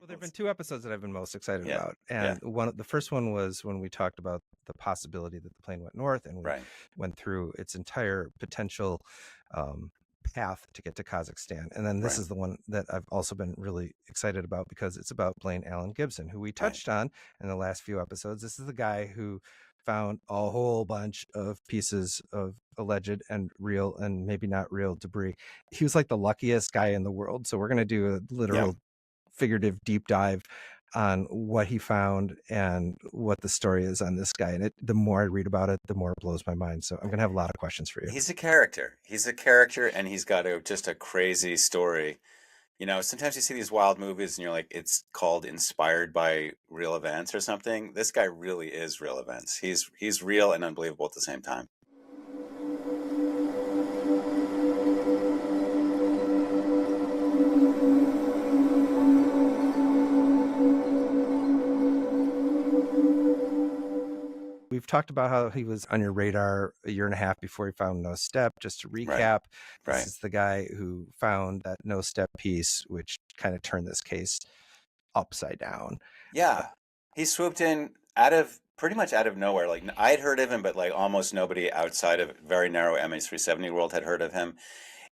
there have been two episodes that I've been most excited Yeah. about. Yeah. And the first one was when we talked about the possibility that the plane went north, and we Right. went through its entire potential path to get to Kazakhstan. And then this Right. is the one that I've also been really excited about because it's about Blaine Alan Gibson, who we Right. touched on in the last few episodes. This is the guy who found a whole bunch of pieces of alleged and real and maybe not real debris. He was like the luckiest guy in the world. So we're going to do a literal figurative deep dive on what he found and what the story is on this guy. And the more I read about it, the more it blows my mind. So I'm going to have a lot of questions for you. He's a character. He's a character, and he's got just a crazy story. You know, sometimes you see these wild movies and you're like, it's called inspired by real events or something. This guy really is real events. He's real and unbelievable at the same time. We've talked about how he was on your radar a year and a half before he found No Step. Just to recap, this is the guy who found that No Step piece, which kind of turned this case upside down. Yeah. He swooped in pretty much out of nowhere. Like, I'd heard of him, but like almost nobody outside of very narrow MH370 world had heard of him.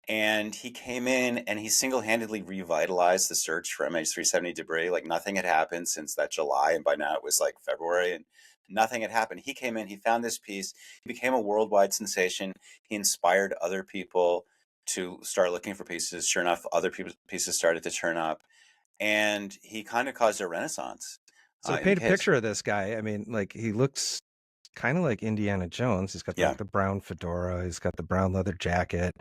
And he came in and he single-handedly revitalized the search for MH370 debris. Like, nothing had happened since that July, and by now it was like February, and nothing had happened. He came in, he found this piece, he became a worldwide sensation. He inspired other people to start looking for pieces. Sure enough, other pieces started to turn up, and he kind of caused a renaissance. So paint a picture of this guy. I mean, like, he looks kind of like Indiana Jones. He's got the brown fedora. He's got the brown leather jacket.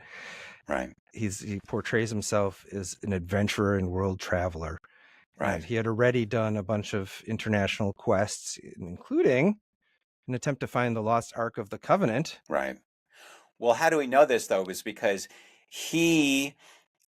Right. He portrays himself as an adventurer and world traveler. Right. And he had already done a bunch of international quests, including an attempt to find the lost Ark of the Covenant. Right. Well, how do we know this, though? It was because he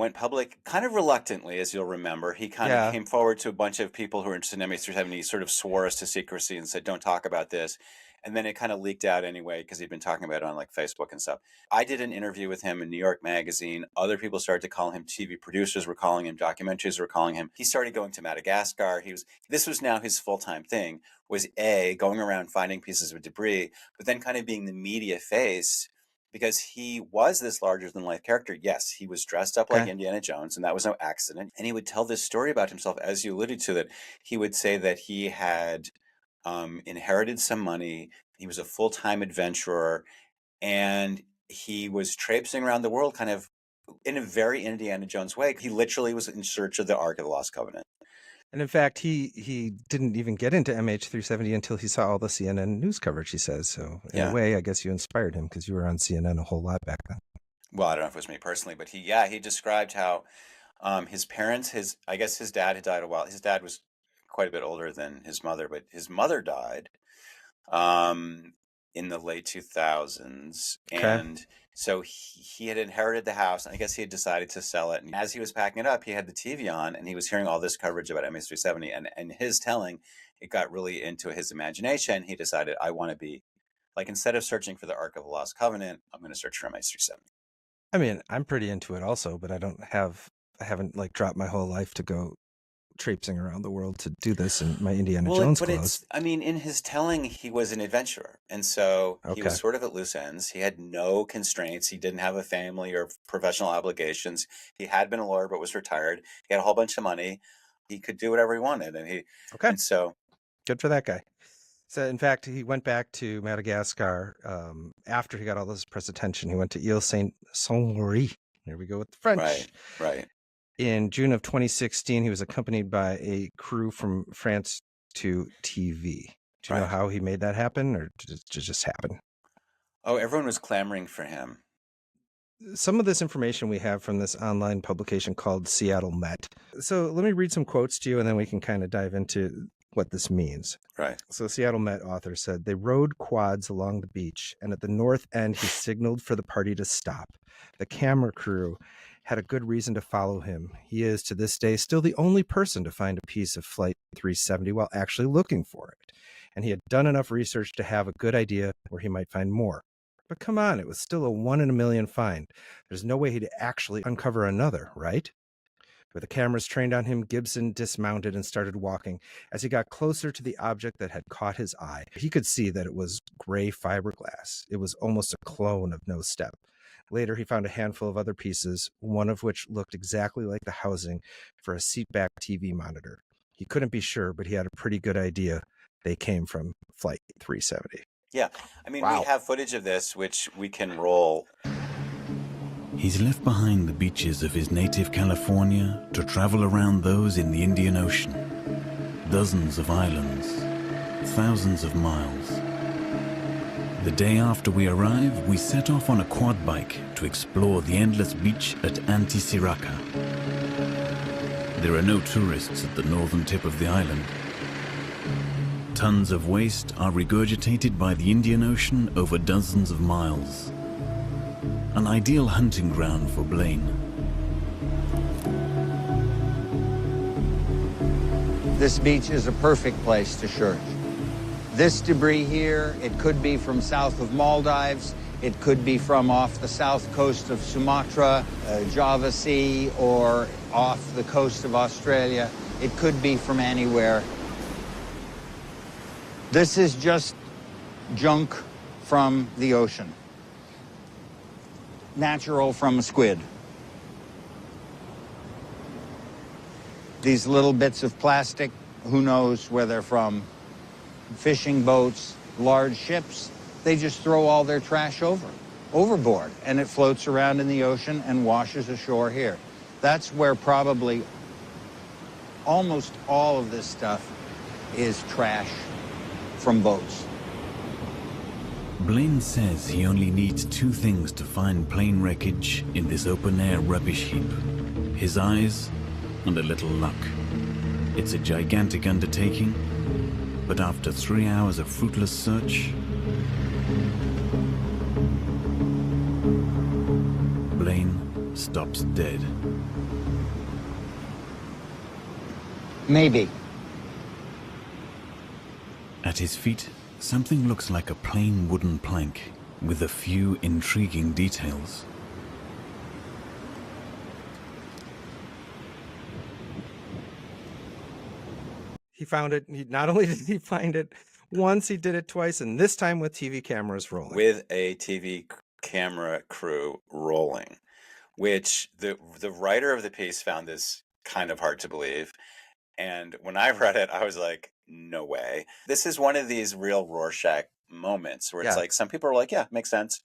went public kind of reluctantly, as you'll remember. He kind of came forward to a bunch of people who were interested in MH370. He sort of swore us to secrecy and said, don't talk about this. And then it kind of leaked out anyway because he'd been talking about it on like Facebook and stuff. I did an interview with him in New York Magazine. Other people started to call him. TV producers were calling him. Documentaries were calling him. He started going to Madagascar. This was now his full-time thing, was going around finding pieces of debris, but then kind of being the media face because he was this larger-than-life character. Yes, he was dressed up like Indiana Jones, and that was no accident. And he would tell this story about himself, as you alluded to, that he would say that he had inherited some money. He was a full-time adventurer, and he was traipsing around the world kind of in a very Indiana Jones way. He literally was in search of the Ark of the Lost Covenant. And in fact, he didn't even get into MH370 until he saw all the CNN news coverage, he says. So in a way, I guess you inspired him because you were on CNN a whole lot back then. Well, I don't know if it was me personally, but he described how his parents, I guess his dad had died a while. His dad was quite a bit older than his mother, but his mother died in the late 2000s. And so he had inherited the house, and I guess he had decided to sell it. And as he was packing it up, he had the TV on, and he was hearing all this coverage about MH370. And his telling, it got really into his imagination. He decided, I want to be, like, instead of searching for the Ark of the Lost Covenant, I'm going to search for MH370. I mean, I'm pretty into it also, but I haven't like dropped my whole life to go traipsing around the world to do this in my Indiana Jones clothes. In his telling, he was an adventurer. And so he was sort of at loose ends. He had no constraints. He didn't have a family or professional obligations. He had been a lawyer, but was retired. He had a whole bunch of money. He could do whatever he wanted. And so good for that guy. So, in fact, he went back to Madagascar after he got all this press attention. He went to Ile Saint-Maurice. Here we go with the French. Right. In June of 2016, he was accompanied by a crew from France to TV. Do you know how he made that happen, or did it just happen? Oh, everyone was clamoring for him. Some of this information we have from this online publication called Seattle Met. So let me read some quotes to you, and then we can kind of dive into what this means. Right. So Seattle Met author said, they rode quads along the beach, and at the north end, he signaled for the party to stop. The camera crew had a good reason to follow him. He is, to this day, still the only person to find a piece of Flight 370 while actually looking for it. And he had done enough research to have a good idea where he might find more. But come on, it was still a 1 in a million find. There's no way he'd actually uncover another, right? With the cameras trained on him, Gibson dismounted and started walking. As he got closer to the object that had caught his eye, he could see that it was gray fiberglass. It was almost a clone of No Step. Later, he found a handful of other pieces, one of which looked exactly like the housing for a seatback TV monitor. He couldn't be sure, but he had a pretty good idea they came from Flight 370. Yeah, I mean, Wow. we have footage of this, which we can roll. He's left behind the beaches of his native California to travel around those in the Indian Ocean. Dozens of islands, thousands of miles. The day after we arrive, we set off on a quad bike to explore the endless beach at Antisiraca. There are no tourists at the northern tip of the island. Tons of waste are regurgitated by the Indian Ocean over dozens of miles. An ideal hunting ground for Blaine. This beach is a perfect place to search. This debris here, it could be from south of Maldives, it could be from off the south coast of Sumatra, Java Sea, or off the coast of Australia. It could be from anywhere. This is just junk from the ocean. Natural from a squid. These little bits of plastic, who knows where they're from. Fishing boats, large ships, they just throw all their trash overboard, and it floats around in the ocean and washes ashore here. That's where probably almost all of this stuff is trash from boats. Blaine says he only needs two things to find plane wreckage in this open-air rubbish heap. His eyes and a little luck. It's a gigantic undertaking, but after 3 hours of fruitless search, Blaine stops dead. Maybe. At his feet, something looks like a plain wooden plank with a few intriguing details. He found it. Not only did he find it once, he did it twice, and this time with TV cameras rolling. With a TV camera crew rolling, which the writer of the piece found this kind of hard to believe. And when I read it, I was like, no way. This is one of these real Rorschach moments where it's like, some people are like, yeah, makes sense.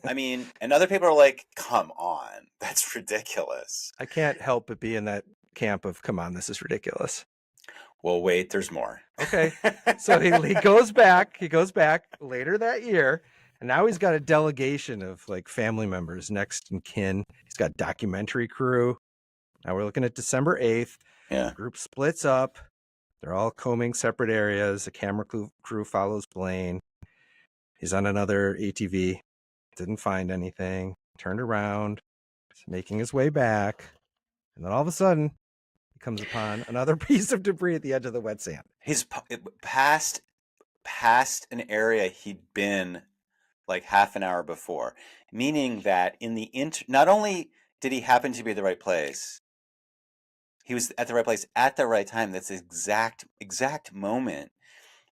I mean, and other people are like, come on, that's ridiculous. I can't help but be in that camp of, come on, this is ridiculous. Well, wait, there's more. Okay. So he goes back later that year, and now he's got a delegation of like family members, next in kin. He's got documentary crew. Now we're looking at December 8th. Yeah. The group splits up. They're all combing separate areas. The camera crew follows Blaine. He's on another ATV. Didn't find anything. Turned around. He's making his way back. And then all of a sudden, he comes upon another piece of debris at the edge of the wet sand. He's past an area he'd been like half an hour before, meaning that in the not only did he happen to be at the right place, he was at the right place at the right time. That's the exact moment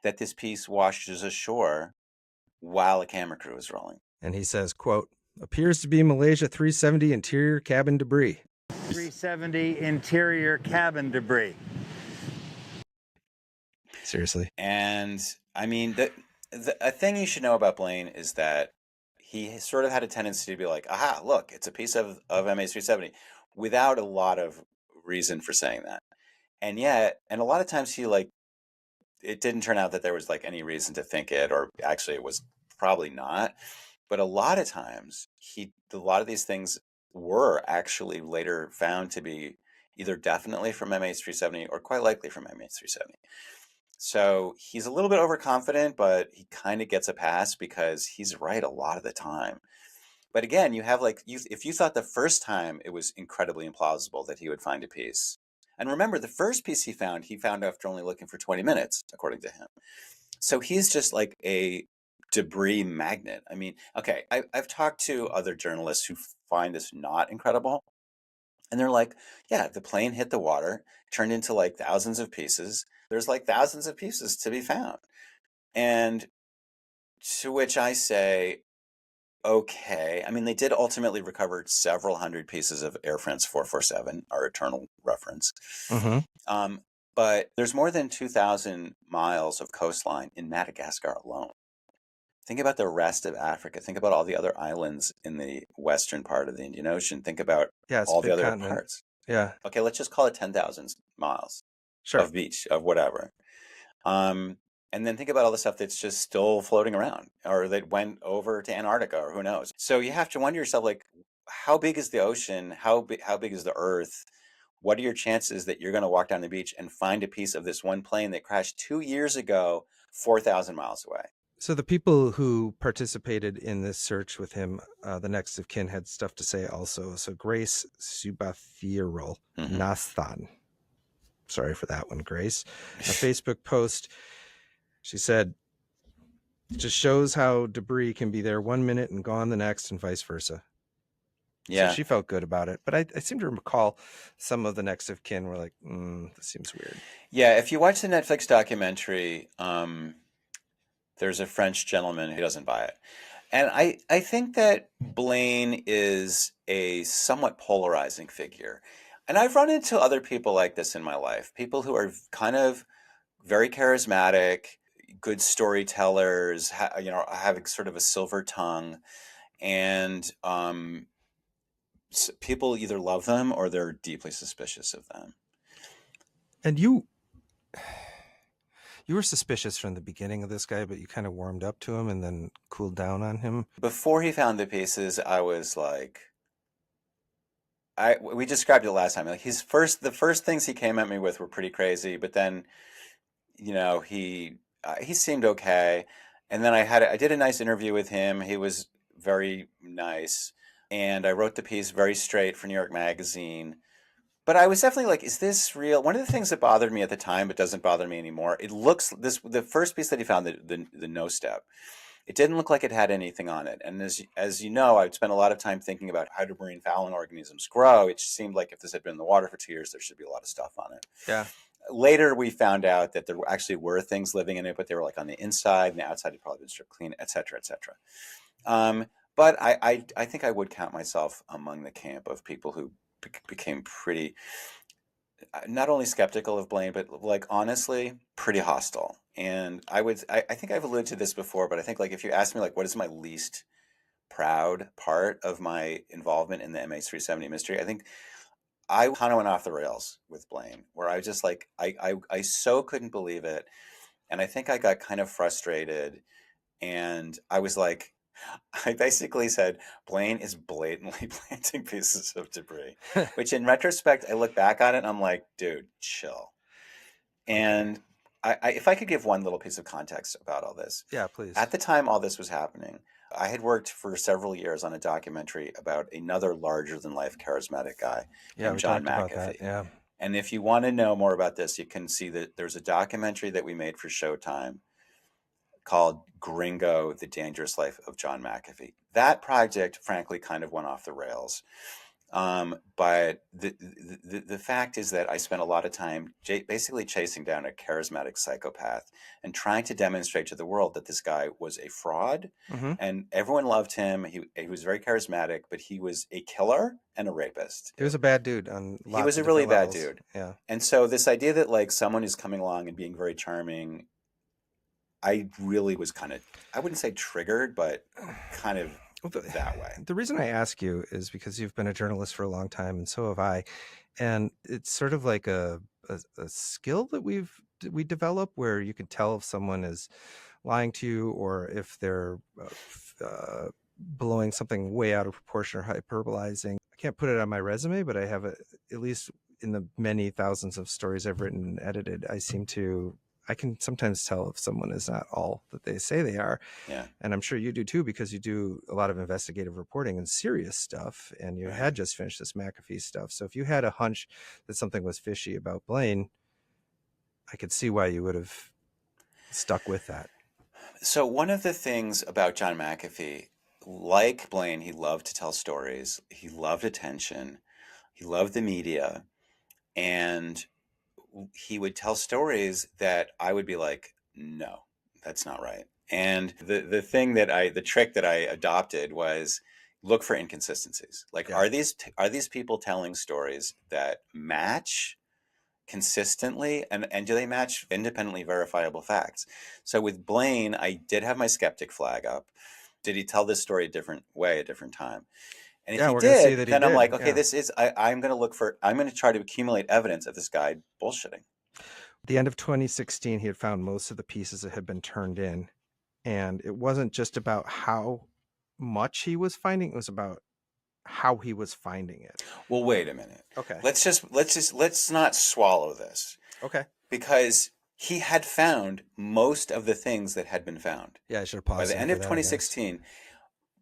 that this piece washes ashore while a camera crew is rolling. And he says, quote, appears to be Malaysia 370 interior cabin debris. 370 interior cabin debris. Seriously. And I mean, a thing you should know about Blaine is that he sort of had a tendency to be like, aha, look, it's a piece of MH370, without a lot of reason for saying that. And yet, and a lot of times it didn't turn out that there was like any reason to think it, or actually it was probably not. But a lot of times a lot of these things were actually later found to be either definitely from MH370 or quite likely from MH370. So he's a little bit overconfident, but he kind of gets a pass because he's right a lot of the time. But again, you have if you thought the first time it was incredibly implausible that he would find a piece. And remember, the first piece he found after only looking for 20 minutes, according to him. So he's just like a debris magnet. I mean, okay, I've talked to other journalists who find this not incredible. And they're like, yeah, the plane hit the water, turned into like thousands of pieces. There's like thousands of pieces to be found. And to which I say, okay. I mean, they did ultimately recover several hundred pieces of Air France 447, our eternal reference. Mm-hmm. But there's more than 2,000 miles of coastline in Madagascar alone. Think about the rest of Africa. Think about all the other islands in the western part of the Indian Ocean. Think about it's all a big the other continent. parts. Yeah. Okay, let's just call it 10,000 miles Sure. of beach, of whatever. And then think about all the stuff that's just still floating around or that went over to Antarctica or who knows. So you have to wonder yourself, like, how big is the ocean? How big is the earth? What are your chances that you're going to walk down the beach and find a piece of this one plane that crashed 2 years ago, 4,000 miles away? So the people who participated in this search with him, the next of kin, had stuff to say also. So Grace Subathirul Nathan. Sorry for that one, Grace. A Facebook post. She said, it just shows how debris can be there 1 minute and gone the next and vice versa. Yeah. So she felt good about it. But I seem to recall some of the next of kin were like, this seems weird. Yeah, if you watch the Netflix documentary, there's a French gentleman who doesn't buy it. And I think that Blaine is a somewhat polarizing figure. And I've run into other people like this in my life, people who are kind of very charismatic, good storytellers, having sort of a silver tongue. And people either love them or they're deeply suspicious of them. And you were suspicious from the beginning of this guy, but you kind of warmed up to him and then cooled down on him. Before he found the pieces, I was like, we described it last time. Like the first things he came at me with were pretty crazy, but then, he seemed okay. And then I did a nice interview with him. He was very nice, and I wrote the piece very straight for New York Magazine. But I was definitely like, is this real? One of the things that bothered me at the time, but doesn't bother me anymore, the first piece that he found, the no step, it didn't look like it had anything on it. And as you know, I'd spent a lot of time thinking about how do marine fouling organisms grow. It seemed like if this had been in the water for 2 years, there should be a lot of stuff on it. Yeah. Later, we found out that there actually were things living in it, but they were like on the inside, and the outside had probably been stripped clean, et cetera, et cetera. But I think I would count myself among the camp of people who became pretty, not only skeptical of Blaine, but like honestly pretty hostile. And I think I've alluded to this before, but I think like if you ask me like what is my least proud part of my involvement in the MH370 mystery, I think I kind of went off the rails with Blaine, where I just like I so couldn't believe it, and I think I got kind of frustrated, and I was like, I basically said, Blaine is blatantly planting pieces of debris, which in retrospect, I look back on it and I'm like, dude, chill. And if I could give one little piece of context about all this. Yeah, please. At the time all this was happening, I had worked for several years on a documentary about another larger-than-life charismatic guy named John McAfee. Yeah. And if you want to know more about this, you can see that there's a documentary that we made for Showtime called Gringo, The Dangerous Life of John McAfee. That project, frankly, kind of went off the rails. But the fact is that I spent a lot of time basically chasing down a charismatic psychopath and trying to demonstrate to the world that this guy was a fraud, and everyone loved him. He was very charismatic, but he was a killer and a rapist. He was a bad dude. He was a really bad dude. Yeah. And so this idea that like someone is coming along and being very charming, I really was kind of, I wouldn't say triggered, but kind of that way. The reason I ask you is because you've been a journalist for a long time, and so have I. And it's sort of like a skill that we develop where you can tell if someone is lying to you or if they're blowing something way out of proportion or hyperbolizing. I can't put it on my resume, but I have at least in the many thousands of stories I've written and edited, I can sometimes tell if someone is not all that they say they are. Yeah. And I'm sure you do too, because you do a lot of investigative reporting and serious stuff. And you had just finished this McAfee stuff. So if you had a hunch that something was fishy about Blaine, I could see why you would have stuck with that. So one of the things about John McAfee, like Blaine, he loved to tell stories. He loved attention. He loved the media, and he would tell stories that I would be like, no, that's not right. And the trick that I adopted was look for inconsistencies. Like, are these people telling stories that match consistently, and do they match independently verifiable facts? So with Blaine, I did have my skeptic flag up. Did he tell this story a different way, a different time? And if he we're gonna see did, that he then I'm did. like, okay, I'm going to try to accumulate evidence of this guy bullshitting. At the end of 2016, he had found most of the pieces that had been turned in. And it wasn't just about how much he was finding, it was about how he was finding it. Well, wait a minute. Okay. Let's not swallow this. Okay. Because he had found most of the things that had been found. Yeah, I should have paused. By the end of 2016,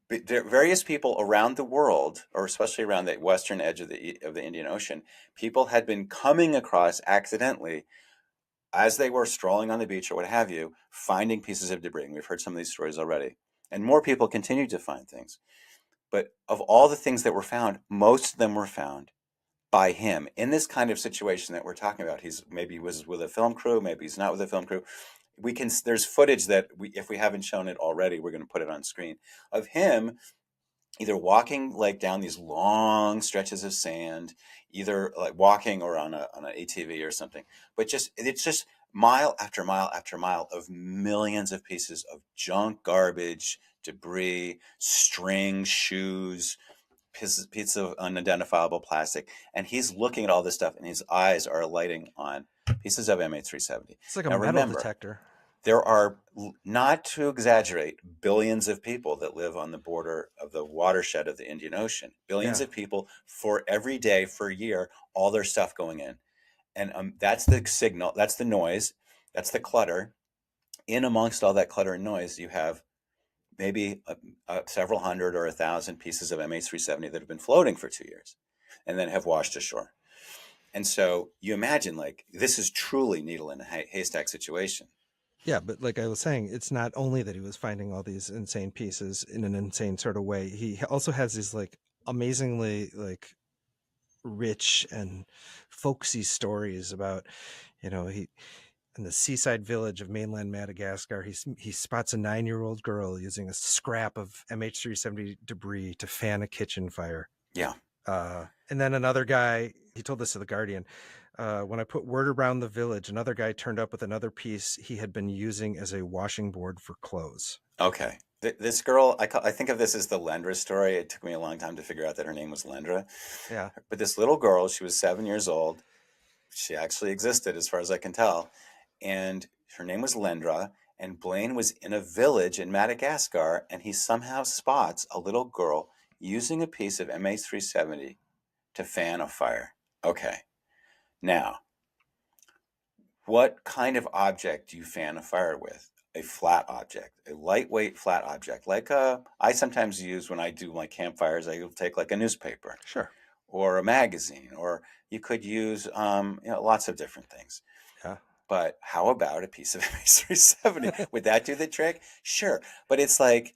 various people around the world, or especially around the western edge of the Indian Ocean, people had been coming across accidentally, as they were strolling on the beach or what have you, finding pieces of debris. And we've heard some of these stories already. And more people continue to find things. But of all the things that were found, most of them were found by him in this kind of situation that we're talking about. Maybe he was with a film crew, maybe he's not with a film crew. There's footage that if we haven't shown it already, we're going to put it on screen of him either walking like down these long stretches of sand, either like walking or on an ATV or something. But it's just mile after mile after mile of millions of pieces of junk, garbage, debris, string, shoes, pieces of unidentifiable plastic. And he's looking at all this stuff, and his eyes are lighting on pieces of MH370. It's like a metal detector. There are, not to exaggerate, billions of people that live on the border of the watershed of the Indian Ocean. Billions of people for every day, for a year, all their stuff going in. And that's the signal, that's the noise, that's the clutter. In amongst all that clutter and noise, you have maybe several hundred or 1,000 pieces of MH370 that have been floating for 2 years and then have washed ashore. And so you imagine, like, this is truly needle in a haystack situation. Yeah, but like I was saying, it's not only that he was finding all these insane pieces in an insane sort of way. He also has these like amazingly like rich and folksy stories about, he in the seaside village of mainland Madagascar, he spots a 9-year-old girl using a scrap of MH370 debris to fan a kitchen fire. Yeah. And then another guy, he told this to The Guardian, when I put word around the village, another guy turned up with another piece he had been using as a washing board for clothes. Okay. This girl, I think of this as the Lendra story. It took me a long time to figure out that her name was Lendra. Yeah. But this little girl, she was 7 years old. She actually existed as far as I can tell. And her name was Lendra. And Blaine was in a village in Madagascar, and he somehow spots a little girl using a piece of MH370 to fan a fire. Okay. Now, what kind of object do you fan a fire with? A flat object, a lightweight flat object. Like I sometimes use when I do my campfires, I will take like a newspaper. Sure. Or a magazine, or you could use lots of different things. Yeah. But how about a piece of MH370? Would that do the trick? Sure. But it's like,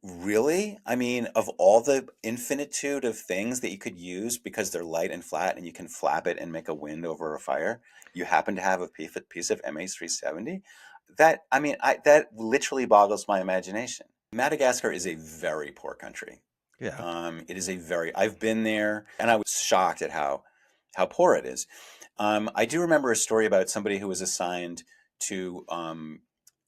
really? I mean, of all the infinitude of things that you could use because they're light and flat and you can flap it and make a wind over a fire, you happen to have a piece of MH370? That literally boggles my imagination. Madagascar is a very poor country. Yeah. It is I've been there, and I was shocked at how poor it is. I do remember a story about somebody who was assigned to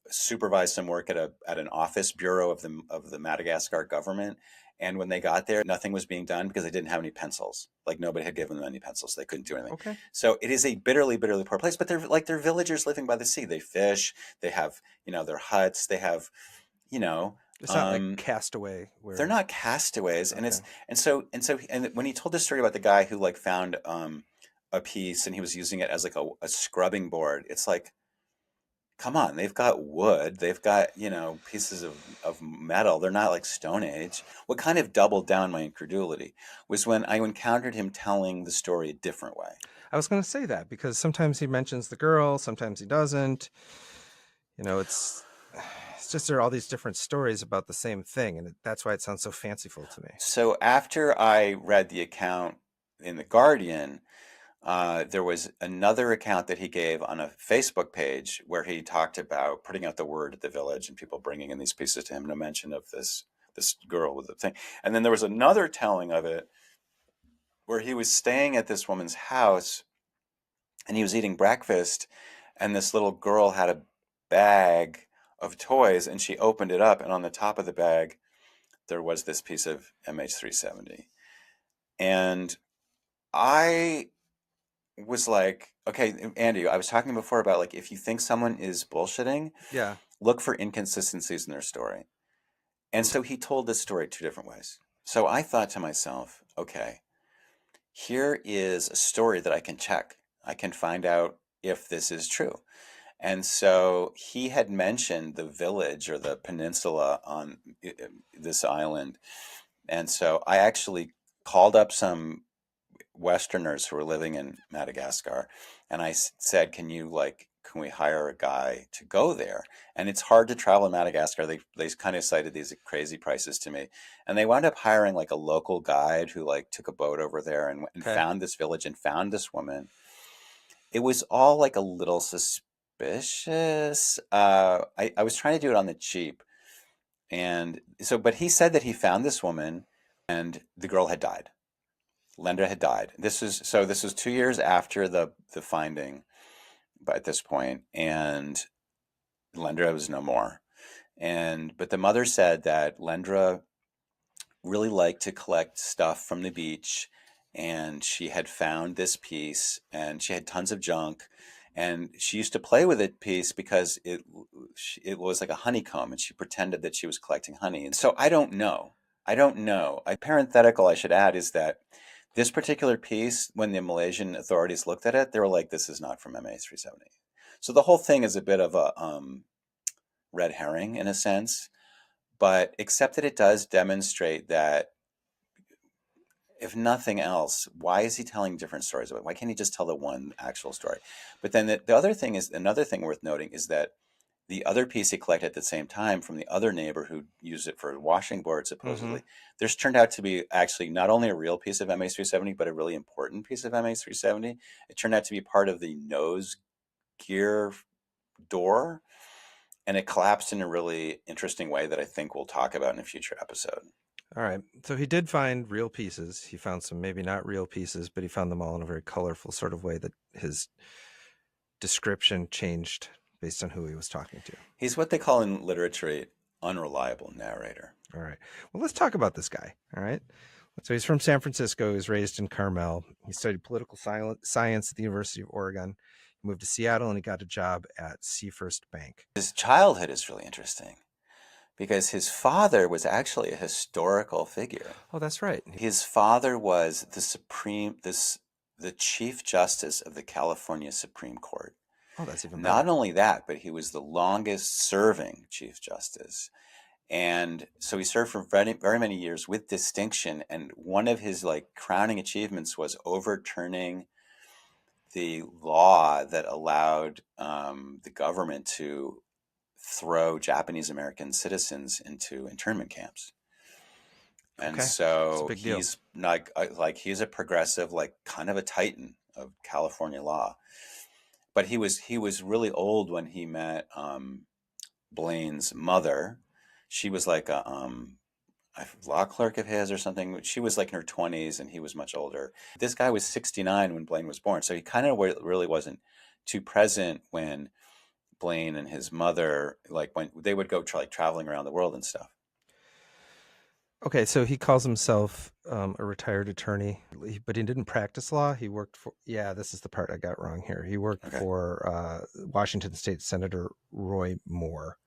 supervise some work at an office bureau of the Madagascar government. And when they got there, nothing was being done because they didn't have any pencils. Like, nobody had given them any pencils. So they couldn't do anything. Okay. So it is a bitterly, bitterly poor place. But they're villagers living by the sea. They fish. They have, their huts. They have, It's not like Castaway. They're not castaways. Okay. And when he told this story about the guy who like found a piece and he was using it as like a scrubbing board, it's like, come on, they've got wood, they've got, pieces of metal. They're not like Stone Age. What kind of doubled down my incredulity was when I encountered him telling the story a different way. I was going to say that because sometimes he mentions the girl, sometimes he doesn't. It's just there are all these different stories about the same thing, and that's why it sounds so fanciful to me. So after I read the account in the Guardian, there was another account that he gave on a Facebook page where he talked about putting out the word at the village and people bringing in these pieces to him. No mention of this girl with the thing. And then there was another telling of it where he was staying at this woman's house and he was eating breakfast, and this little girl had a bag of toys, and she opened it up, and on the top of the bag there was this piece of MH370. And I was like, okay, Andy, I was talking before about, like, if you think someone is bullshitting, look for inconsistencies in their story. And so he told this story two different ways. So I thought to myself, okay, here is a story that I can check. I can find out if this is true. And so he had mentioned the village or the peninsula on this island. And so I actually called up some Westerners who were living in Madagascar, and I said, can we hire a guy to go there? And it's hard to travel in Madagascar. They kind of cited these crazy prices to me, and they wound up hiring like a local guide who like took a boat over there and found this village and found this woman. It was all like a little suspicious. I was trying to do it on the cheap, and so, but he said that he found this woman and the girl had died. Lendra had died. This was 2 years after the finding, but at this point, and Lendra was no more. But the mother said that Lendra really liked to collect stuff from the beach, and she had found this piece, and she had tons of junk, and she used to play with it piece because it was like a honeycomb, and she pretended that she was collecting honey. And so I don't know. A parenthetical I should add is that this particular piece, when the Malaysian authorities looked at it, they were like, this is not from MH370. So the whole thing is a bit of a red herring in a sense, but except that it does demonstrate that, if nothing else, why is he telling different stories? Why can't he just tell the one actual story? But then the other thing is, another thing worth noting is that the other piece he collected at the same time from the other neighbor who used it for a washing board, supposedly, there's turned out to be actually not only a real piece of MH370, but a really important piece of MH370. It turned out to be part of the nose gear door, and it collapsed in a really interesting way that I think we'll talk about in a future episode. All right. So he did find real pieces. He found some maybe not real pieces, but he found them all in a very colorful sort of way that his description changed based on who he was talking to. He's what they call in literature unreliable narrator. All right. Well, let's talk about this guy. All right. So he's from San Francisco. He was raised in Carmel. He studied political science at the University of Oregon. He moved to Seattle and he got a job at Seafirst Bank. His childhood is really interesting because his father was actually a historical figure. Oh, that's right. His father was the Chief Justice of the California Supreme Court. Oh, that's even better. Not only that, but he was the longest serving Chief Justice. And so he served for very, very many years with distinction. And one of his crowning achievements was overturning the law that allowed the government to throw Japanese American citizens into internment camps. And so he's not he's a progressive, kind of a titan of California law. But he was really old when he met Blaine's mother. She was like a law clerk of his or something. She was like in her 20s and he was much older. This guy was 69 when Blaine was born. So he kind of really wasn't too present when Blaine and his mother, when they would go traveling around the world and stuff. Okay, so he calls himself a retired attorney, but he didn't practice law. He worked for, this is the part I got wrong here. He worked for Washington State Senator Roy Moore,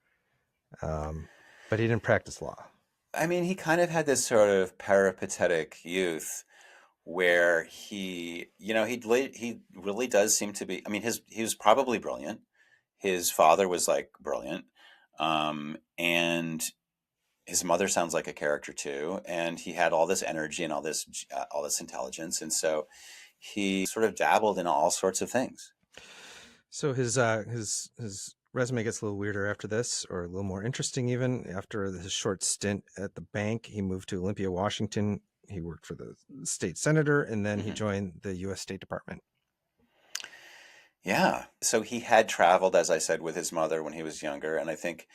but he didn't practice law. I mean, he kind of had this sort of peripatetic youth where he really does seem to be, I mean, he was probably brilliant. His father was brilliant. And his mother sounds like a character too. And he had all this energy and all this intelligence. And so he sort of dabbled in all sorts of things. So his resume gets a little weirder after this, or a little more interesting even. After his short stint at the bank, he moved to Olympia, Washington. he worked for the state senator, and then he joined the U.S. State Department. Yeah. So he had traveled, as I said, with his mother when he was younger. And I think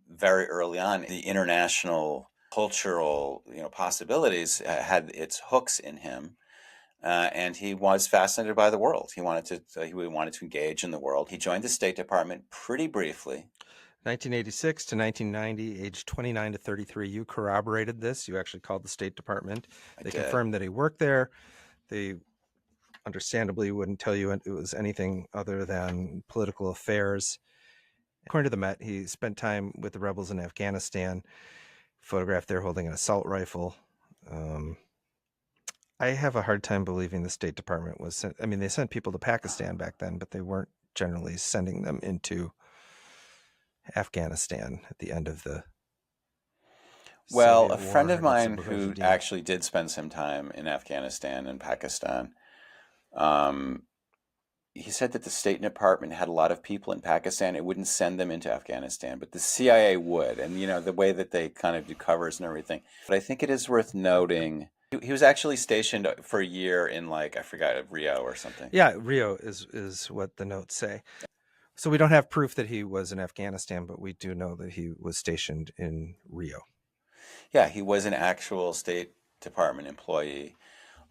very early on, the international cultural, possibilities had its hooks in him. And he was fascinated by the world. He wanted to engage in the world. He joined the State Department pretty briefly. 1986 to 1990, age 29 to 33. You corroborated this. You actually called the State Department. They confirmed that he worked there. They understandably wouldn't tell you it was anything other than political affairs. According to the Met, he spent time with the rebels in Afghanistan, photographed there holding an assault rifle. I have a hard time believing the State Department was sent. I mean, they sent people to Pakistan back then, but they weren't generally sending them into Afghanistan at the end of the Well, Soviet a friend War of mine against the who regime. actually did spend some time in Afghanistan and Pakistan, he said that the State Department had a lot of people in Pakistan. It wouldn't send them into Afghanistan, but the CIA would. And, the way that they kind of do covers and everything. But I think it is worth noting, he was actually stationed for a year in, I forgot, Rio or something. Yeah, Rio is what the notes say. So we don't have proof that he was in Afghanistan, but we do know that he was stationed in Rio. Yeah, he was an actual State Department employee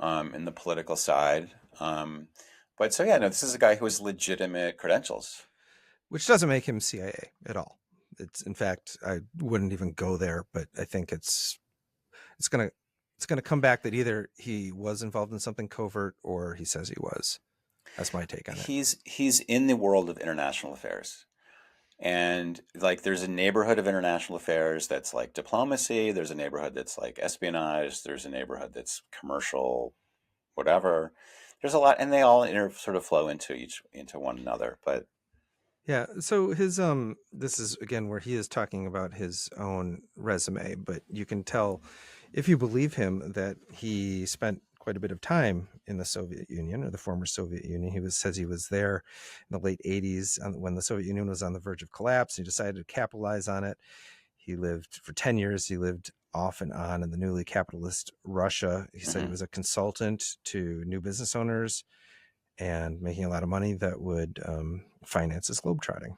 in the political side. But so, this is a guy who has legitimate credentials. Which doesn't make him CIA at all. It's, in fact, I wouldn't even go there, but I think it's gonna come back that either he was involved in something covert or he says he was. That's my take on it. He's in the world of international affairs. And there's a neighborhood of international affairs that's like diplomacy. There's a neighborhood that's like espionage. There's a neighborhood that's commercial, whatever. There's a lot, and they all sort of flow into one another. But yeah, so his this is again where he is talking about his own resume, but you can tell if you believe him that he spent quite a bit of time in the Soviet Union, or the former Soviet Union. Says he was there in the late 80s when the Soviet Union was on the verge of collapse. He decided to capitalize on it. He lived for 10 years. He lived off and on in the newly capitalist Russia. He said he was a consultant to new business owners and making a lot of money that would finance his globetrotting.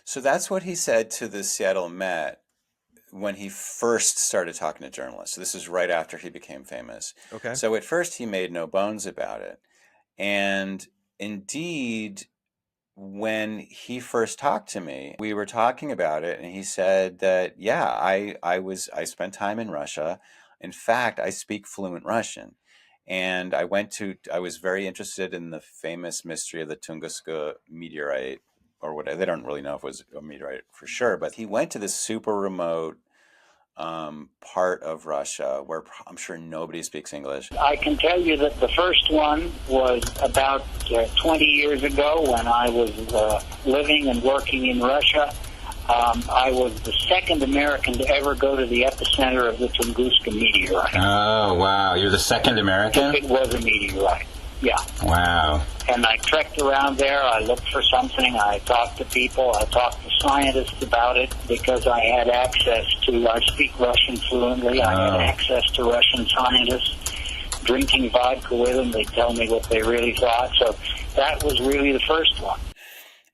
So that's what he said to the Seattle Met when he first started talking to journalists. So this is right after he became famous. Okay. So at first he made no bones about it. And indeed, when he first talked to me, we were talking about it, and he said that, I spent time in Russia. In fact, I speak fluent Russian. And I was very interested in the famous mystery of the Tunguska meteorite, or whatever. They don't really know if it was a meteorite for sure, but he went to this super remote part of Russia where I'm sure nobody speaks English. I can tell you that the first one was about 20 years ago when I was living and working in Russia. I was the second American to ever go to the epicenter of the Tunguska meteorite. Oh, wow. You're the second American? It was a meteorite, yeah. Wow. And I trekked around there. I looked for something. I talked to people. I talked to scientists about it because I had access to, I speak Russian fluently. I had access to Russian scientists, drinking vodka with them. They tell me what they really thought. So that was really the first one.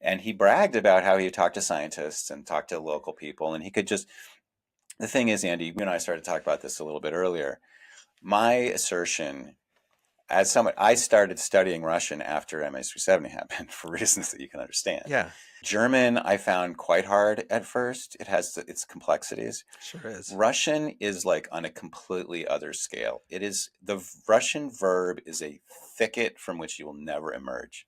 And he bragged about how he talked to scientists and talked to local people. And he could just, the thing is, Andy, you and I started to talk about this a little bit earlier. My assertion, as someone, I started studying Russian after MH370 happened for reasons that you can understand. Yeah. German, I found quite hard at first. It has its complexities. Sure is. Russian is on a completely other scale. It is, the Russian verb is a thicket from which you will never emerge.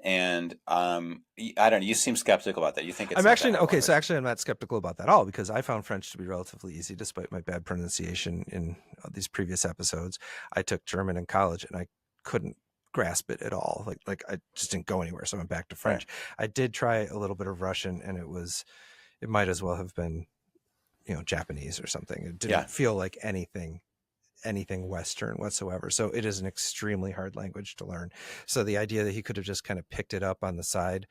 And I don't know, you seem skeptical about that. You think it's I'm actually okay. So actually, I'm not skeptical about that at all, because I found French to be relatively easy, despite my bad pronunciation in these previous episodes. I took German in college, and I couldn't grasp it at all. Like I just didn't go anywhere. So I went back to French. Right. I did try a little bit of Russian, and it might as well have been, Japanese or something. It didn't feel like anything Western whatsoever. So it is an extremely hard language to learn. So the idea that he could have just kind of picked it up on the side,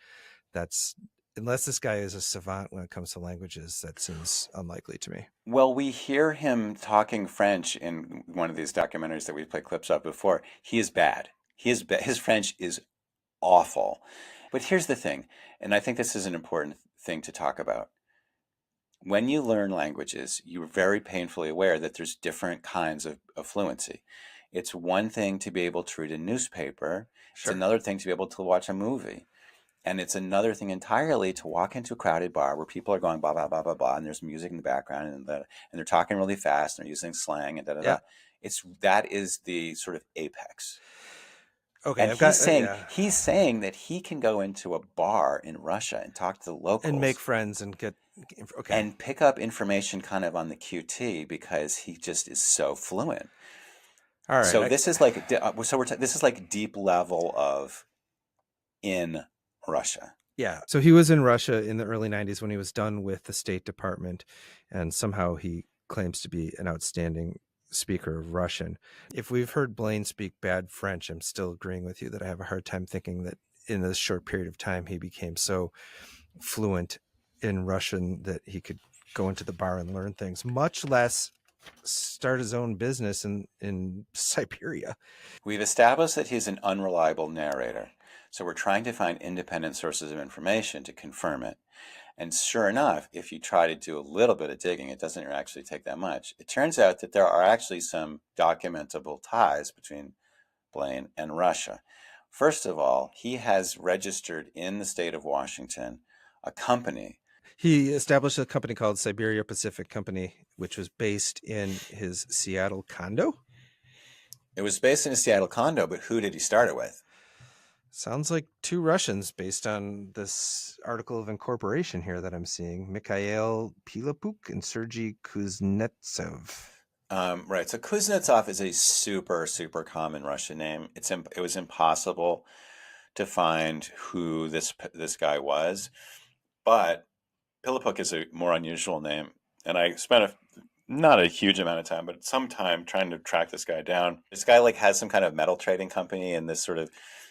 that's unless this guy is a savant when it comes to languages, that seems unlikely to me. Well, we hear him talking French in one of these documentaries that we played clips of before. He is bad. His French is awful. But here's the thing, and I think this is an important thing to talk about. When you learn languages, you're very painfully aware that there's different kinds of fluency. It's one thing to be able to read a newspaper. Sure. It's another thing to be able to watch a movie. And it's another thing entirely to walk into a crowded bar where people are going blah, blah, blah, blah, blah, and there's music in the background, and they're talking really fast, and they're using slang, and da-da-da. Yeah. That is the sort of apex. Okay, and he's saying that he can go into a bar in Russia and talk to the locals. And make friends and get... Okay. And pick up information kind of on the QT because he just is so fluent. All right. So this is like... this is like deep level of in Russia. Yeah. So he was in Russia in the early 90s when he was done with the State Department, and somehow he claims to be an outstanding speaker of Russian. If we've heard Blaine speak bad French, I'm still agreeing with you that I have a hard time thinking that in this short period of time he became so fluent in Russian that he could go into the bar and learn things, much less start his own business in Siberia. We've established that he's an unreliable narrator. So we're trying to find independent sources of information to confirm it. And sure enough, if you try to do a little bit of digging, it doesn't actually take that much. It turns out that there are actually some documentable ties between Blaine and Russia. First of all, he has registered in the state of Washington a company. He established a company called Siberia Pacific Company, which was based in his Seattle condo. It was based in a Seattle condo, but who did he start it with? Sounds like two Russians based on this article of incorporation here that I'm seeing. Mikhail Pilapuk and Sergei Kuznetsov. Right. So Kuznetsov is a super, super common Russian name. It was impossible to find who this guy was. But Pilapuk is a more unusual name. And I spent not a huge amount of time, but some time trying to track this guy down. This guy has some kind of metal trading company in this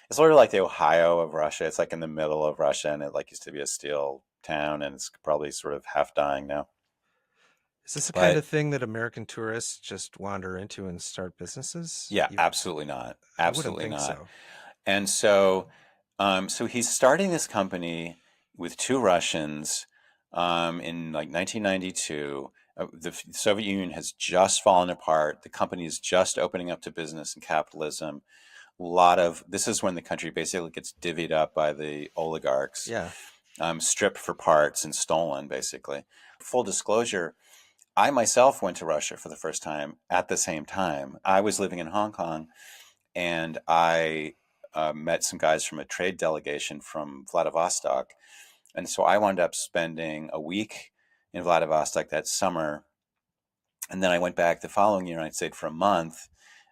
it's sort of like the Ohio of Russia. It's like in the middle of Russia, and it used to be a steel town, and it's probably sort of half dying now. Is this the kind of thing that American tourists just wander into and start businesses? Yeah, absolutely not. Absolutely not. So. And so he's starting this company with two Russians in 1992. The Soviet Union has just fallen apart. The company is just opening up to business and capitalism. This is when the country basically gets divvied up by the oligarchs, stripped for parts and stolen, basically. Full disclosure, I myself went to Russia for the first time at the same time. I was living in Hong Kong, and I met some guys from a trade delegation from Vladivostok. And so I wound up spending a week in Vladivostok that summer. And then I went back the following year, and I stayed for a month.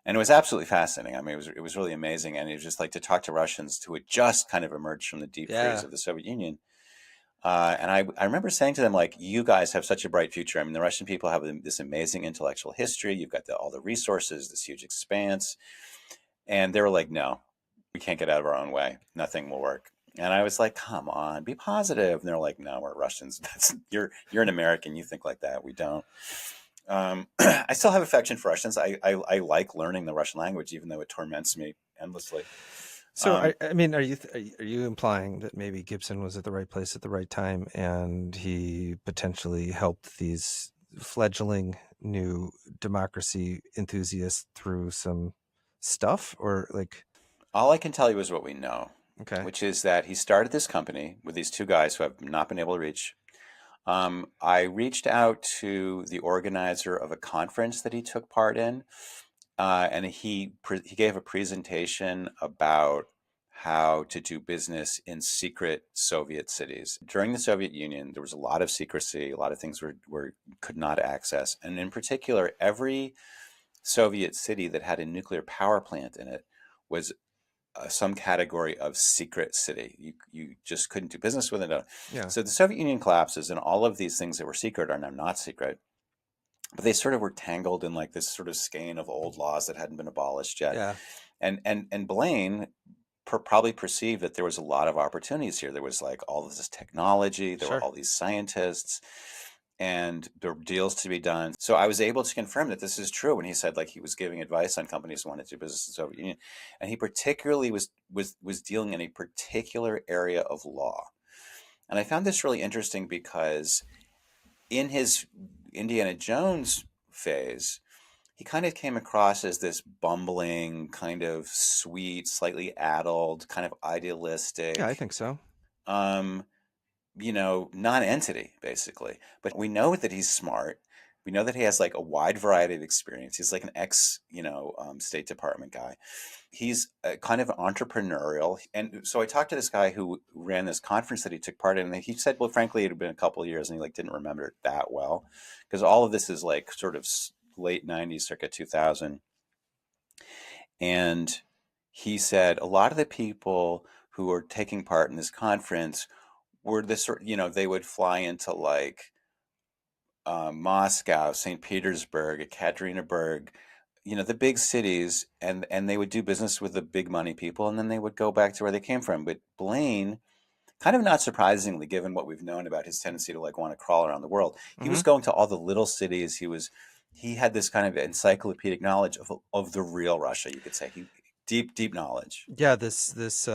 And it was absolutely fascinating. I mean, it was really amazing. And it was just to talk to Russians who had just kind of emerged from the deep freeze of the Soviet Union. And I remember saying to them, you guys have such a bright future. I mean, the Russian people have this amazing intellectual history. You've got all the resources, this huge expanse. And they were like, no, we can't get out of our own way. Nothing will work. And I was like, come on, be positive. And they're like, no, we're Russians. You're an American. You think like that. We don't. I still have affection for Russians. I like learning the Russian language, even though it torments me endlessly. So, I mean, are you implying that maybe Gibson was at the right place at the right time, and he potentially helped these fledgling new democracy enthusiasts through some stuff, or All I can tell you is what we know, okay, which is that he started this company with these two guys who have not been able to reach. I reached out to the organizer of a conference that he took part in, and he gave a presentation about how to do business in secret Soviet cities. During the Soviet Union, there was a lot of secrecy, a lot of things could not access. And in particular, every Soviet city that had a nuclear power plant in it was some category of secret city. You just couldn't do business with it. Yeah. So the Soviet Union collapses, and all of these things that were secret are now not secret. But they sort of were tangled in this sort of skein of old laws that hadn't been abolished yet. Yeah. And Blaine probably perceived that there was a lot of opportunities here. There was like all of this technology, there were Sure. all these scientists, and there were deals to be done. So I was able to confirm that this is true when he said like he was giving advice on companies who wanted to do business in the Soviet Union, and he particularly was dealing in a particular area of law. And I found this really interesting because in his Indiana Jones phase, he kind of came across as this bumbling, kind of sweet, slightly addled, kind of idealistic, Yeah, I think so. non-entity, basically. But we know that he's smart. We know that he has like a wide variety of experience. He's like an State Department guy. He's kind of entrepreneurial. And so I talked to this guy who ran this conference that he took part in, and he said, well, frankly, it had been a couple of years and he like didn't remember it that well, because all of this is like sort of late 90s, circa 2000. And he said a lot of the people who were taking part in this conference were this sort, they would fly into like Moscow, St. Petersburg, Ekaterinburg, the big cities, and they would do business with the big money people, and then they would go back to where they came from. But Blaine, kind of not surprisingly, given what we've known about his tendency to like want to crawl around the world, he was going to all the little cities. He had this kind of encyclopedic knowledge of the real Russia, you could say. Deep knowledge. Yeah, this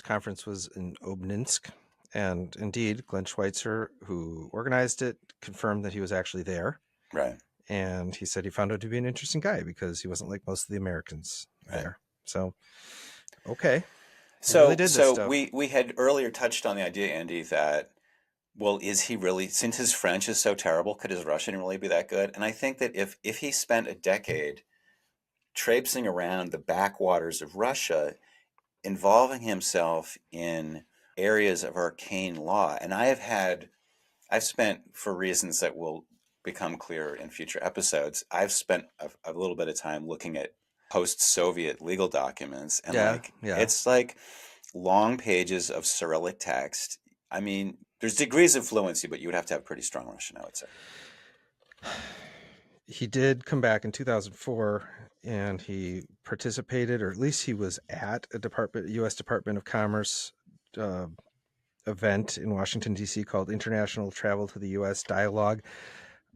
conference was in Obninsk, and indeed, Glenn Schweitzer, who organized it, confirmed that he was actually there. Right. And he said he found out to be an interesting guy because he wasn't like most of the Americans there. So, okay. So we had earlier touched on the idea, Andy, that, well, is he really, since his French is so terrible, could his Russian really be that good? And I think that if he spent a decade traipsing around the backwaters of Russia, involving himself in areas of arcane law, and I've spent, for reasons that will become clear in future episodes, I've spent a little bit of time looking at post-Soviet legal documents, and it's like long pages of Cyrillic text. I mean, there's degrees of fluency, but you would have to have pretty strong Russian, I would say. He did come back in 2004, and he participated, or at least he was at a U.S. Department of Commerce event in Washington, D.C. called International Travel to the U.S. Dialogue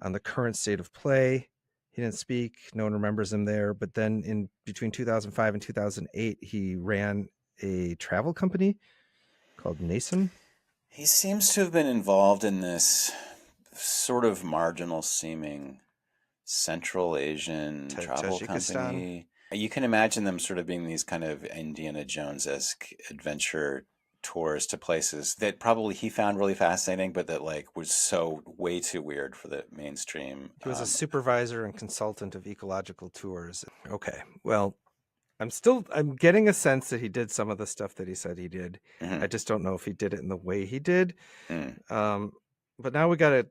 on the Current State of Play. He didn't speak. No one remembers him there. But then in between 2005 and 2008, he ran a travel company called Nason. He seems to have been involved in this sort of marginal seeming Central Asian travel company. You can imagine them sort of being these kind of Indiana Jones-esque adventure tours to places that probably he found really fascinating, but that like was so way too weird for the mainstream. He was a supervisor and consultant of ecological tours. Okay, well, I'm getting a sense that he did some of the stuff that he said he did. I just don't know if he did it in the way he did. But now we got to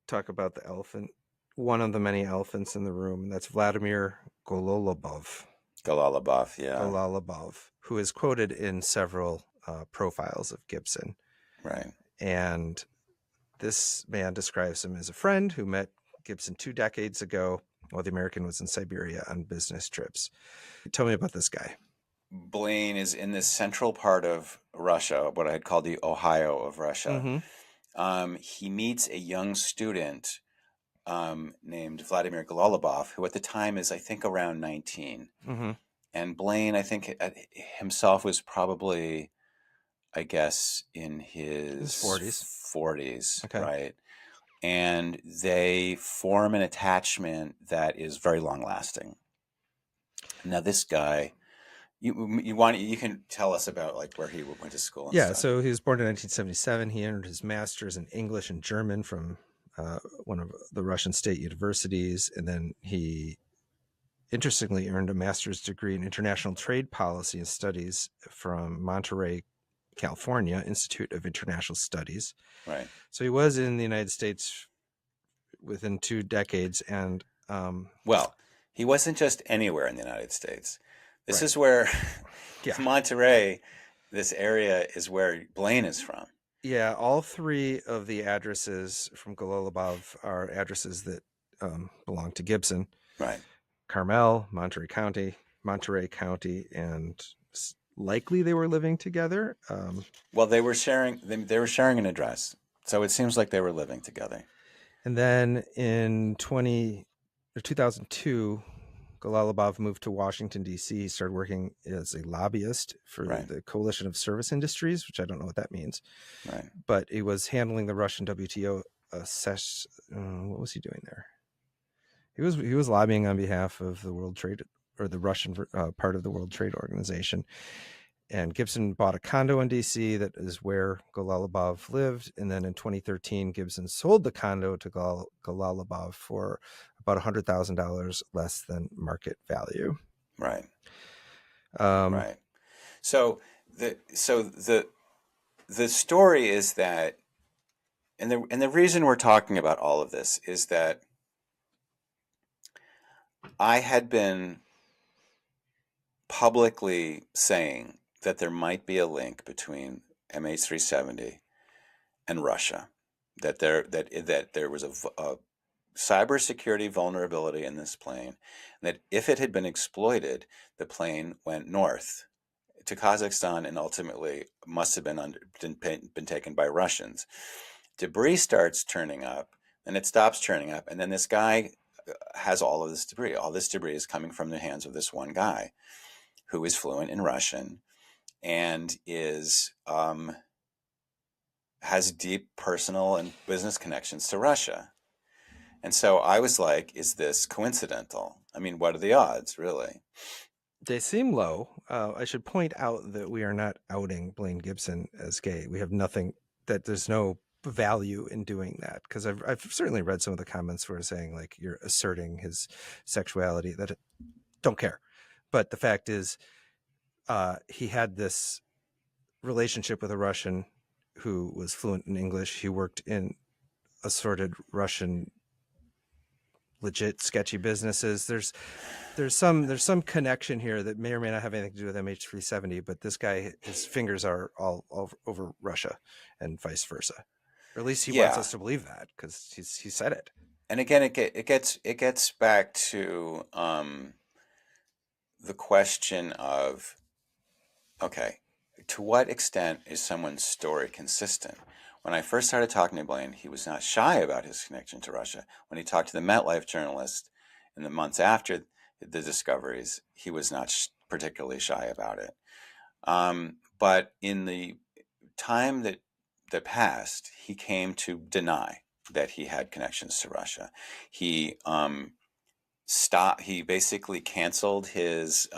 talk about the elephant, one of the many elephants in the room, and that's Vladimir Gololobov. Gololobov, who is quoted in several profiles of Gibson. Right. And this man describes him as a friend who met Gibson 2 decades ago while the American was in Siberia on business trips. Tell me about this guy. Blaine is in this central part of Russia, what I had called the Ohio of Russia. He meets a young student named Vladimir Gololobov, who at the time is, I think, around 19. And Blaine, I think, himself was probably, I guess, in his 40s, okay. Right? And they form an attachment that is very long-lasting. Now, this guy, you can tell us about like where he went to school. And stuff. So he was born in 1977. He earned his master's in English and German from one of the Russian state universities, and then he interestingly earned a master's degree in international trade policy and studies from Monterey, California Institute of International Studies. Right. So he was in the United States within 2 decades, and well, he wasn't just anywhere in the United States. This is where Monterey, this area, is where Blaine is from. Yeah, all 3 of the addresses from Gololobov are addresses that belong to Gibson. Right. Carmel, Monterey County, and likely they were living together. Well, they were sharing an address, so it seems like they were living together. And then in 2002, Gololobov moved to Washington, D.C. He started working as a lobbyist for the Coalition of Service Industries, which I don't know what that means. Right. But he was handling the Russian WTO what was he doing there? He was lobbying on behalf of the World Trade, or the Russian part of the World Trade Organization. And Gibson bought a condo in D.C. that is where Gololobov lived. And then in 2013, Gibson sold the condo to Gololobov for about $100,000 less than market value. Right. Right. So the story is that, and the reason we're talking about all of this is that I had been publicly saying that there might be a link between MH370 and Russia, that there was a cybersecurity vulnerability in this plane, and that if it had been exploited, the plane went north to Kazakhstan and ultimately must have been taken by Russians. Debris starts turning up, and it stops turning up, and then this guy has all of this debris. All this debris is coming from the hands of this one guy who is fluent in Russian and has deep personal and business connections to Russia. And so I was like, is this coincidental? I mean, what are the odds, really? They seem low. I should point out that we are not outing Blaine Gibson as gay. We have nothing, that there's no value in doing that, because I've certainly read some of the comments where saying like you're asserting his sexuality, that don't care. But the fact is, he had this relationship with a Russian who was fluent in English. He worked in assorted Russian legit sketchy businesses. There's some connection here that may or may not have anything to do with MH370, but this guy, his fingers are all over Russia and vice versa. Or at least he wants us to believe that, because he said it. And again, it gets back to the question of, okay, to what extent is someone's story consistent? When I first started talking to Blaine, he was not shy about his connection to Russia. When he talked to the MetLife journalist in the months after the discoveries, he was not particularly shy about it. But in the time that passed, he came to deny that he had connections to Russia. He basically canceled his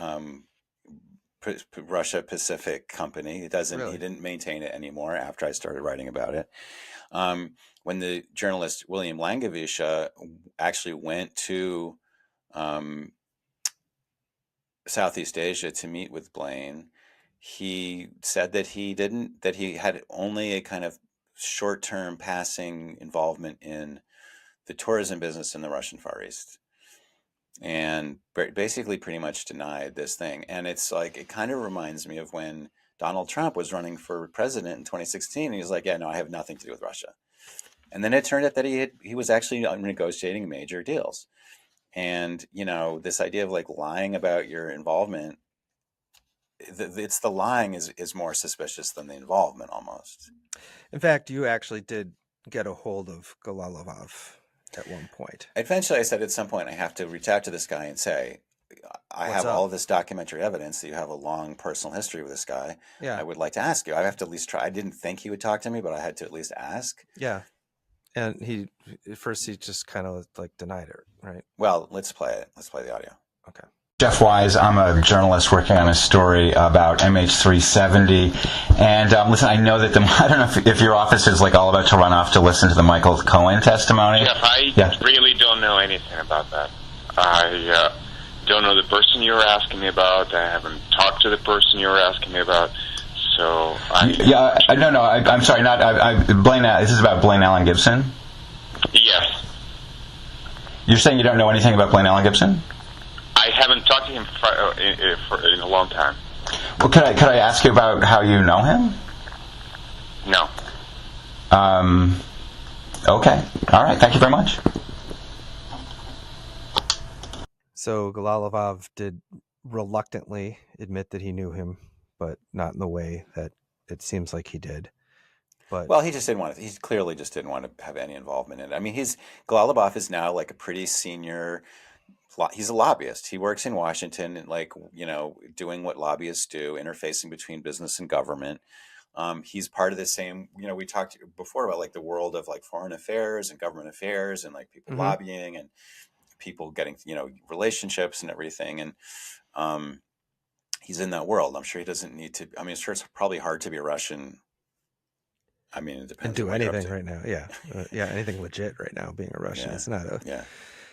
Russia Pacific company. He didn't maintain it anymore after I started writing about it. When the journalist William Langevisha actually went to Southeast Asia to meet with Blaine, he said that he had only a kind of short-term passing involvement in the tourism business in the Russian Far East, and basically pretty much denied this thing. And it's like, it kind of reminds me of when Donald Trump was running for president in 2016. He was like, yeah, no, I have nothing to do with Russia. And then it turned out that he was actually negotiating major deals. And, this idea of like lying about your involvement, it's the lying is more suspicious than the involvement almost. In fact, you actually did get a hold of Gololobov at one point. Eventually, I said at some point I have to reach out to this guy and say, I have all this documentary evidence that you have a long personal history with this guy. Yeah. I would like to ask you. I have to at least try. I didn't think he would talk to me, but I had to at least ask. Yeah. And he just kind of like denied it, right? Well, let's play it. Let's play the audio. Okay. Jeff Wise, I'm a journalist working on a story about MH370. And listen, I know that I don't know if your office is like all about to run off to listen to the Michael Cohen testimony. Jeff, I really don't know anything about that. I don't know the person you were asking me about. I haven't talked to the person you were asking me about. So I'm sorry. Blaine. This is about Blaine Alan Gibson. Yes. You're saying you don't know anything about Blaine Alan Gibson? I haven't talked to him in a long time. Well, could I ask you about how you know him? No. Okay. All right. Thank you very much. So Gololobov did reluctantly admit that he knew him but not in the way that it seems like he did. But well, he just didn't want to. He clearly just didn't want to have any involvement in it. I mean, Gololobov is now like a pretty senior. He's a lobbyist. He works in Washington and like, doing what lobbyists do, interfacing between business and government. He's part of the same, we talked before about like the world of like foreign affairs and government affairs and like people lobbying and people getting, relationships and everything. And he's in that world. I'm sure he doesn't need to. I mean, sure, it's probably hard to be a Russian. I mean, it depends. And do anything right now. Yeah. Anything legit right now, being a Russian. Yeah.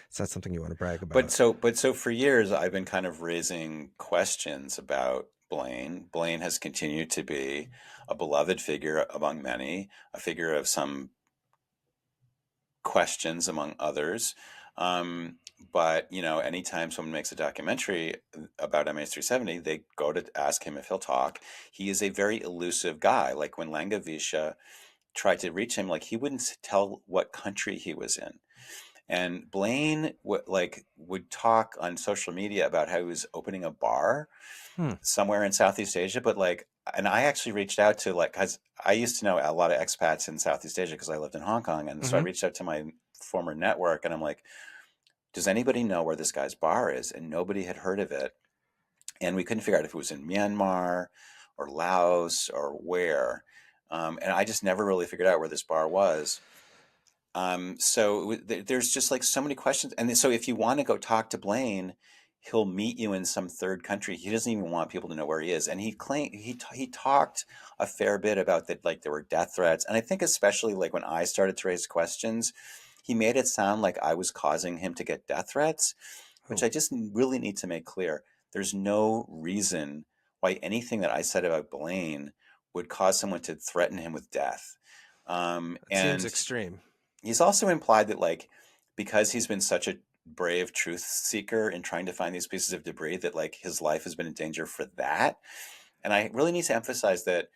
It's not something you want to brag about. But so for years, I've been kind of raising questions about Blaine. Blaine has continued to be a beloved figure among many, a figure of some questions among others. But, anytime someone makes a documentary about MH370, they go to ask him if he'll talk. He is a very elusive guy. Like when Langevisha tried to reach him, like he wouldn't tell what country he was in. And Blaine would talk on social media about how he was opening a bar somewhere in Southeast Asia. But and I actually reached out to because I used to know a lot of expats in Southeast Asia because I lived in Hong Kong. And so I reached out to my former network and I'm like, does anybody know where this guy's bar is? And nobody had heard of it. And we couldn't figure out if it was in Myanmar or Laos or where. And I just never really figured out where this bar was. So there's just like so many questions. And so if you want to go talk to Blaine, he'll meet you in some third country. He doesn't even want people to know where he is. And he talked a fair bit about that, like there were death threats. And I think especially like when I started to raise questions, he made it sound like I was causing him to get death threats, which I just really need to make clear. There's no reason why anything that I said about Blaine would cause someone to threaten him with death. It seems extreme. He's also implied that because he's been such a brave truth seeker in trying to find these pieces of debris, that his life has been in danger for that. And I really need to emphasize that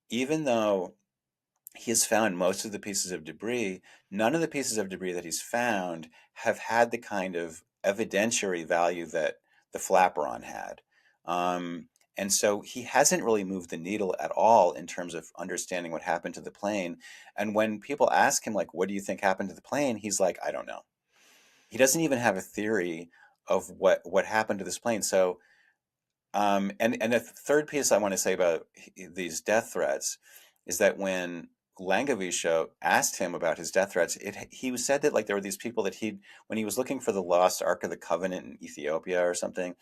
even though he has found most of the pieces of debris, none of the pieces of debris that he's found have had the kind of evidentiary value that the flaperon had. And so he hasn't really moved the needle at all in terms of understanding what happened to the plane. And when people ask him, what do you think happened to the plane? He's like, I don't know. He doesn't even have a theory of what happened to this plane. So, and a third piece I want to say about these death threats is that when Langevisha asked him about his death threats, he said that there were these people that when he was looking for the lost Ark of the Covenant in Ethiopia or something,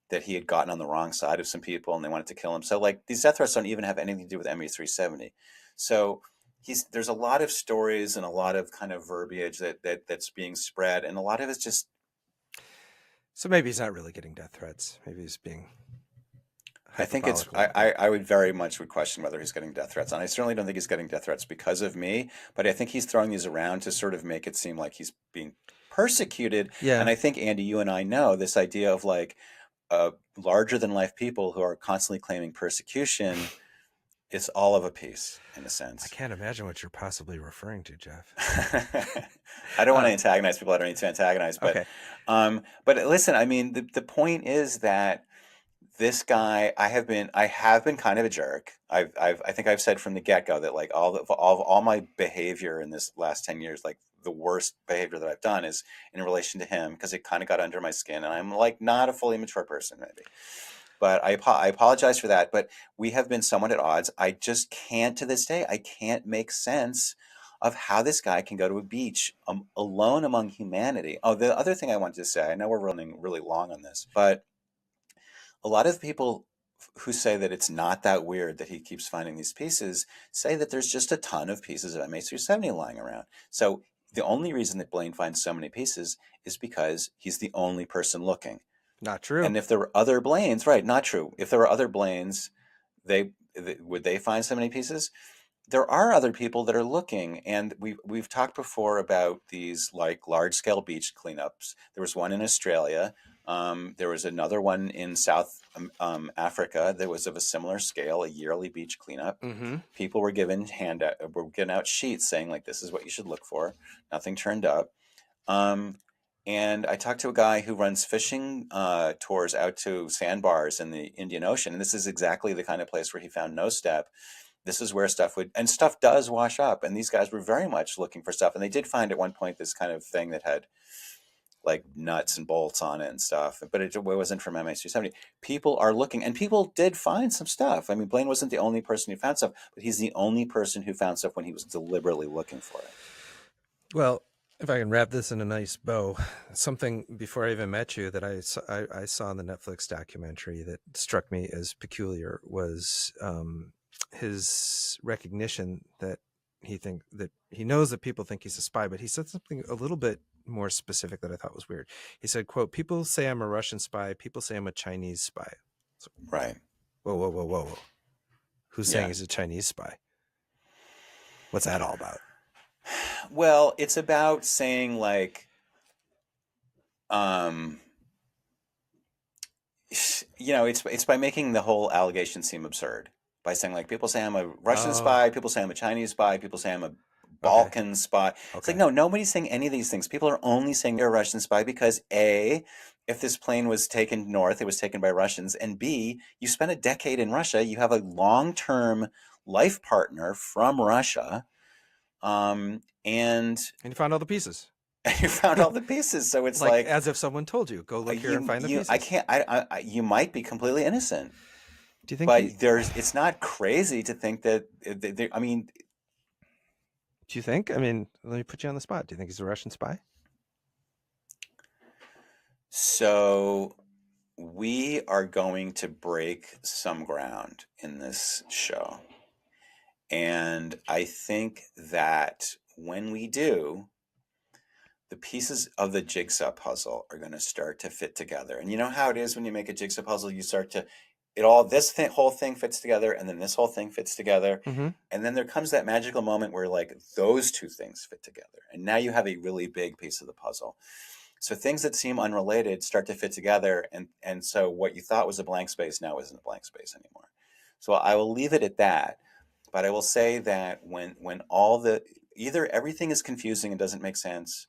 that he had gotten on the wrong side of some people and they wanted to kill him. So these death threats don't even have anything to do with MH370. So there's a lot of stories and a lot of kind of verbiage that's being spread, and a lot of it's just. So maybe he's not really getting death threats. Maybe he's being. I think I would very much would question whether he's getting death threats. And I certainly don't think he's getting death threats because of me, but I think he's throwing these around to sort of make it seem like he's being persecuted. Yeah. And I think, Andy, you and I know this idea of larger than life people who are constantly claiming persecution is all of a piece in a sense. I can't imagine what you're possibly referring to, Jeff. I don't want to antagonize people I don't need to antagonize, but okay. But listen, I mean, the point is that this guy, I have been kind of a jerk. I think I've said from the get-go that all my behavior in this last 10 years, the worst behavior that I've done is in relation to him, because it kind of got under my skin, and I'm not a fully mature person maybe. But I apologize for that. But we have been somewhat at odds. I just can't, to this day, I can't make sense of how this guy can go to a beach alone among humanity. Oh, the other thing I wanted to say, I know we're running really long on this, but a lot of people who say that it's not that weird that he keeps finding these pieces say that there's just a ton of pieces of MH370 lying around. So the only reason that Blaine finds so many pieces is because he's the only person looking. Not true. And if there were other Blaines, right, not true. If there were other Blaines, would they find so many pieces? There are other people that are looking, and we've talked before about these large-scale beach cleanups. There was one in Australia. There was another one in South Africa that was of a similar scale, a yearly beach cleanup. Mm-hmm. People were given out sheets saying this is what you should look for. Nothing turned up. And I talked to a guy who runs fishing tours out to sandbars in the Indian Ocean. And this is exactly the kind of place where he found no step. This is where stuff does wash up. And these guys were very much looking for stuff. And they did find at one point this kind of thing that had like nuts and bolts on it and stuff, but it wasn't from MH370. People are looking, and people did find some stuff. I mean, Blaine wasn't the only person who found stuff, but he's the only person who found stuff when he was deliberately looking for it. Well, if I can wrap this in a nice bow, something before I even met you that I saw in the Netflix documentary that struck me as peculiar was his recognition that he knows that people think he's a spy, but he said something a little bit more specific that I thought was weird. He said, quote, "People say I'm a Russian spy. People say I'm a Chinese spy." So, right. Whoa. Who's saying he's a Chinese spy? What's that all about? Well, it's about saying like, it's by making the whole allegation seem absurd. By saying like, people say I'm a Russian spy, people say I'm a Chinese spy, people say I'm a Balkan spy. It's like, no, nobody's saying any of these things. People are only saying they're a Russian spy because A, if this plane was taken north, it was taken by Russians, and B, you spent a decade in Russia, you have a long-term life partner from Russia, and you found all the pieces. You found all the pieces, so it's like as if someone told you, go look here and find the pieces. I can't. You might be completely innocent. Do you think? But it's not crazy to think that. I mean, do you think? I mean, let me put you on the spot. Do you think he's a Russian spy? So we are going to break some ground in this show, and I think that when we do, the pieces of the jigsaw puzzle are going to start to fit together. And you know how it is when you make a jigsaw puzzle, you start to, whole thing fits together, and then this whole thing fits together. Mm-hmm. And then there comes that magical moment where like those two things fit together. And now you have a really big piece of the puzzle. So things that seem unrelated start to fit together. And so what you thought was a blank space now isn't a blank space anymore. So I will leave it at that. But I will say that when either everything is confusing and doesn't make sense,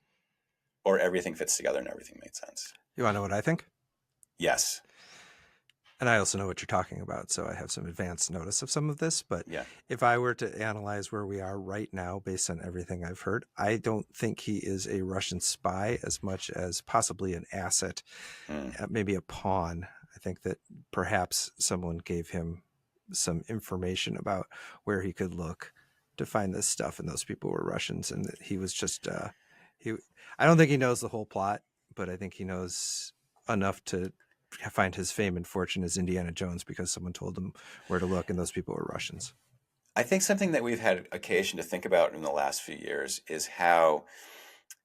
or everything fits together and everything made sense. You want to know what I think? Yes. And I also know what you're talking about, so I have some advanced notice of some of this. But yeah, if I were to analyze where we are right now based on everything I've heard, I don't think he is a Russian spy as much as possibly an asset, maybe a pawn. I think that perhaps someone gave him some information about where he could look to find this stuff, and those people were Russians, and that he was just I don't think he knows the whole plot, but I think he knows enough to find his fame and fortune as Indiana Jones because someone told him where to look, and those people were Russians. I think something that we've had occasion to think about in the last few years is how,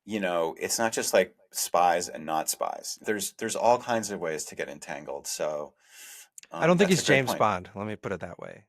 it's not just like spies and not spies. There's all kinds of ways to get entangled. So I don't think he's James Bond. Let me put it that way.